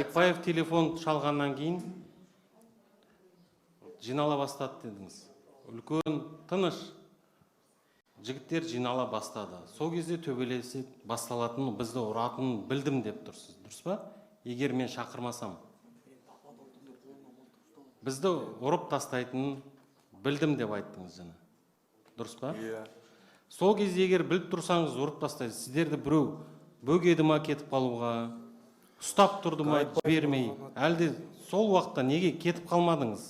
Айпаев телефон шалғаннан кейін жинала бастады дедіңіз. Үлкен тыныш жігіттер жинала бастады. Сол кезде төбелесі басталатынын, бізді ұратынын білдім деп тұрсыз. Дұрыс па? Егер мен шақырмасам. Бізді ұрып тастайтынын білдім деп айттыңыз жаңа. Дұрыс па? Сол кезде егер біліп тұрсаңыз ұрып тастайды. Сіздерді біреу бөгеді ма кетіп қалуға, ұстап тұрды ма жібермей, әлде сол уақытта неге кетіп қалмадыңыз?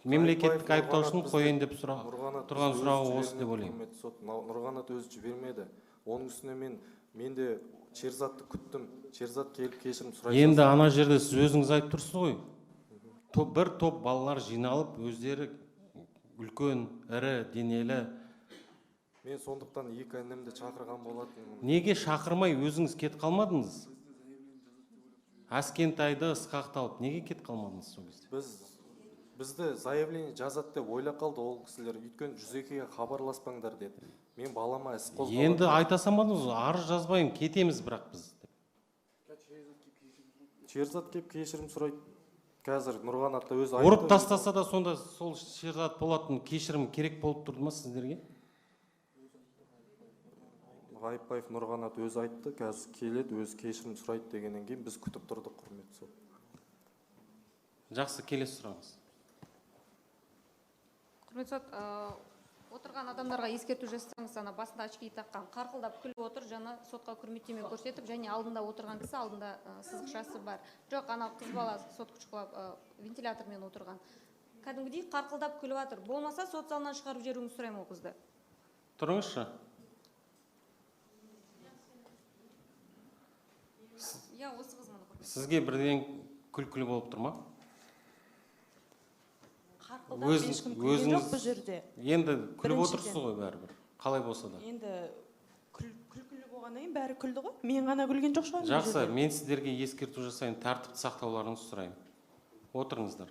Мемлекеттік айыптаушыны қойын деп тұрған сұрағы осы деп ойлаймын. Нұрғанат өзі жібермеді. Оның үстіне мен де Шерзатты күттім. Шерзат келіп кешірім сұрайды. Енді ана жерде сіз өзіңіз айтып тұрсыз ғой. Бір топ балалар жиналып, өздері үлкен, ірі, денелі. Мен сондықтан екі әнемді шақырған болатын. Неге шақырмай өзіңіз кет қалмадыңыз? Әскентайды ысқақталып, неге кет қалмадыңыз сол кезде? Бізді заявление жазады деп ойлап қалды ол кісілер. Өйткені 102-ге хабарласпаңдар деді. Мен балама іс қозғалды. Енді айта салмадыңыз, арыз жазбайын, кетеміз бірақ біз. Шерзат келіп кешірім сұрайды. Қазір Нұрғанатта өзі айтты. Ұрып тастаса да сонда сол Шерзат болатын кешірім керек болып тұрды ма сіздерге? Айпаев Нұрғанат өзі айтты, қазір келеді, өзі кешірім сұрайды дегеннен кейін біз күтіп тұрдық, құрметті сот. Жақсы, келесі сұраңыз. Құрметті сот, отырған адамдарға ескерту жасаңыз, басында очки таққан, қарқылдап күліп отыр, жаңа сотқа құрметтеме көрсетіп, және алдында отырған кісі алдында сызықшасы бар. Жоқ, ана қыз бала сот күшқылап вентилятормен отырған. Кәдімгідей қарқылдап күліп отыр. Болмаса сот залынан шығарып жіберуіңізді сұраймын ол қызды. Тұрыңызшы. Иә, осы қыз мұны. Сізге бірден күлкілі болып тұр ма? Өзіңіз енді күліп отырсыз ғой бәрібір. Қалай болса да. Енді күлкілі болғаннан кейін бәрі күлді ғой. Мен ғана күлген жоқ шығар. Жақсы, мен сіздерге ескерту жасайын, тәртіпті сақтауларыңызды сұраймын. Отырыңыздар.